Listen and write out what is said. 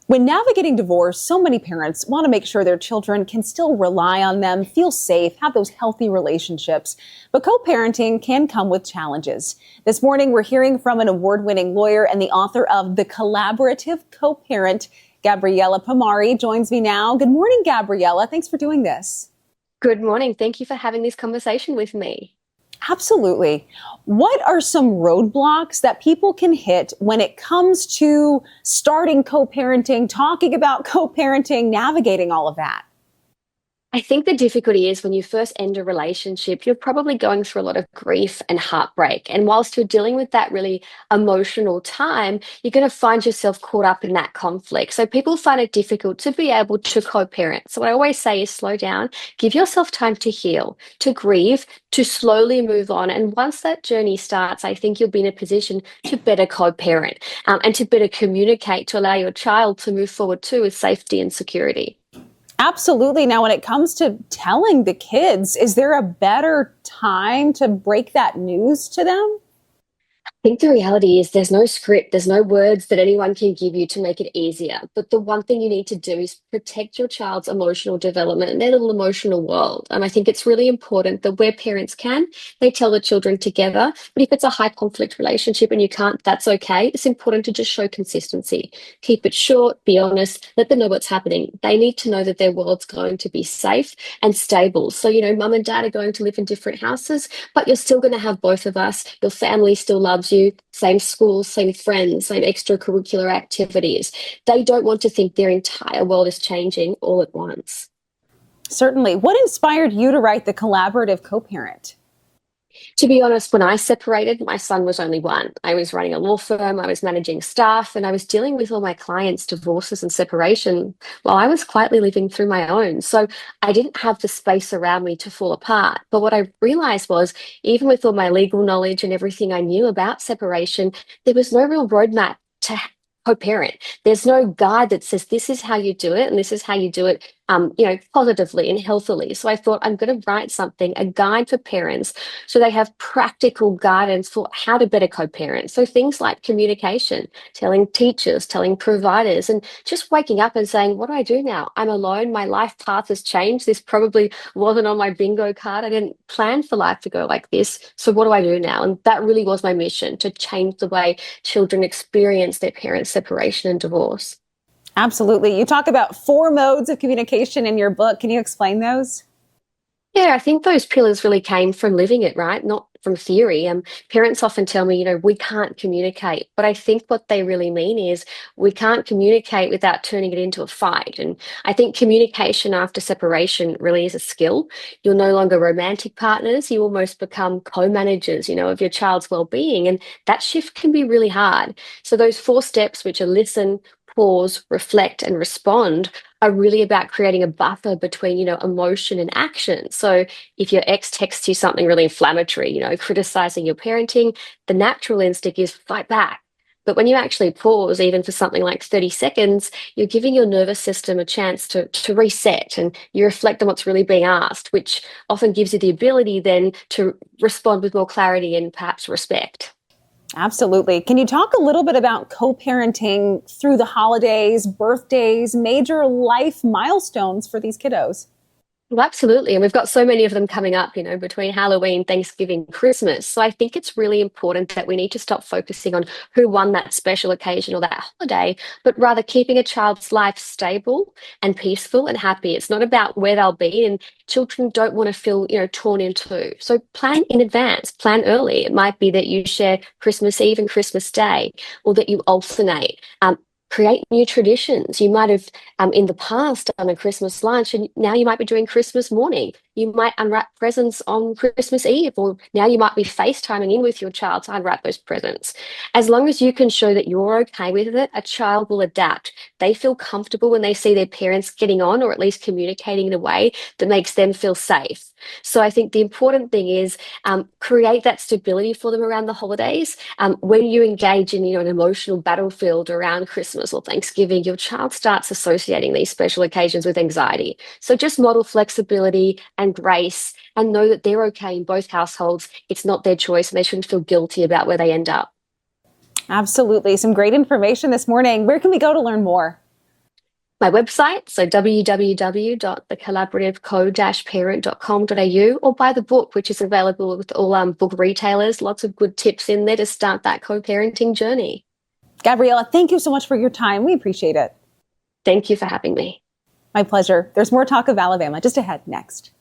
When navigating divorce, so many parents want to make sure their children can still rely on them, feel safe, have those healthy relationships. But co-parenting can come with challenges. This morning, we're hearing from an award-winning lawyer and the author of The Collaborative Co-Parent. Gabriella Pomare joins me now. Good morning, Gabriella. Thanks for doing this. Good morning. Thank you for having this conversation with me. Absolutely. What are some roadblocks that people can hit when it comes to starting co-parenting, talking about co-parenting, navigating all of that? I think the difficulty is when you first end a relationship, you're probably going through a lot of grief and heartbreak. And whilst you're dealing with that really emotional time, you're going to find yourself caught up in that conflict. So people find it difficult to be able to co-parent. So what I always say is slow down, give yourself time to heal, to grieve, to slowly move on. And once that journey starts, I think you'll be in a position to better co-parent and to better communicate to allow your child to move forward too with safety and security. Absolutely. Now, when it comes to telling the kids, is there a better time to break that news to them? I think the reality is there's no script, there's no words that anyone can give you to make it easier. But the one thing you need to do is protect your child's emotional development and their little emotional world. And I think it's really important that where parents can, they tell the children together. But if it's a high conflict relationship and you can't, that's okay. It's important to just show consistency. Keep it short, be honest, let them know what's happening. They need to know that their world's going to be safe and stable. So, mum and dad are going to live in different houses, but you're still going to have both of us. Your family still loves you, same school, same friends, same extracurricular activities. They don't want to think their entire world is changing all at once. Certainly. What inspired you to write The Collaborative Co-Parent? To be honest, when I separated, my son was only one. I was running a law firm, I was managing staff, and I was dealing with all my clients' divorces and separation while I was quietly living through my own. So I didn't have the space around me to fall apart. But what I realized was, even with all my legal knowledge and everything I knew about separation, there was no real roadmap to co-parent. There's no guide that says this is how you do it and this is how you do it, positively and healthily. So I thought I'm going to write something, a guide for parents, so they have practical guidance for how to better co-parent. So things like communication, telling teachers, telling providers, and just waking up and saying, what do I do now? I'm alone. My life path has changed. This probably wasn't on my bingo card. I didn't plan for life to go like this. So what do I do now? And that really was my mission, to change the way children experience their parents' separation and divorce. Absolutely. You talk about 4 modes of communication in your book. Can you explain those? Yeah, I think those pillars really came from living it, right? Not from theory. Parents often tell me, we can't communicate. But I think what they really mean is we can't communicate without turning it into a fight. And I think communication after separation really is a skill. You're no longer romantic partners. You almost become co-managers, of your child's well-being. And that shift can be really hard. So those 4 steps, which are listen, pause, reflect, and respond, are really about creating a buffer between, emotion and action. So if your ex texts you something really inflammatory, criticizing your parenting, the natural instinct is fight back. But when you actually pause, even for something like 30 seconds, you're giving your nervous system a chance to reset, and you reflect on what's really being asked, which often gives you the ability then to respond with more clarity and perhaps respect. Absolutely. Can you talk a little bit about co-parenting through the holidays, birthdays, major life milestones for these kiddos? Well, absolutely. And we've got so many of them coming up, between Halloween, Thanksgiving, Christmas. So I think it's really important that we need to stop focusing on who won that special occasion or that holiday, but rather keeping a child's life stable and peaceful and happy. It's not about where they'll be, and children don't want to feel, torn in two. So plan in advance, plan early. It might be that you share Christmas Eve and Christmas Day, or that you alternate. Create new traditions. You might have in the past done a Christmas lunch, and now you might be doing Christmas morning. You might unwrap presents on Christmas Eve, or now you might be FaceTiming in with your child to unwrap those presents. As long as you can show that you're okay with it, a child will adapt. They feel comfortable when they see their parents getting on, or at least communicating in a way that makes them feel safe. So I think the important thing is create that stability for them around the holidays. When you engage in an emotional battlefield around Christmas or Thanksgiving, your child starts associating these special occasions with anxiety. So just model flexibility and grace, and know that they're okay in both households. It's not their choice, and they shouldn't feel guilty about where they end up. Absolutely. Some great information this morning. Where can we go to learn more? My website, so www.thecollaborativeco-parent.com.au, or buy the book, which is available with all book retailers. Lots of good tips in there to start that co-parenting journey. Gabriella, thank you so much for your time. We appreciate it. Thank you for having me. My pleasure. There's more talk of Alabama just ahead next.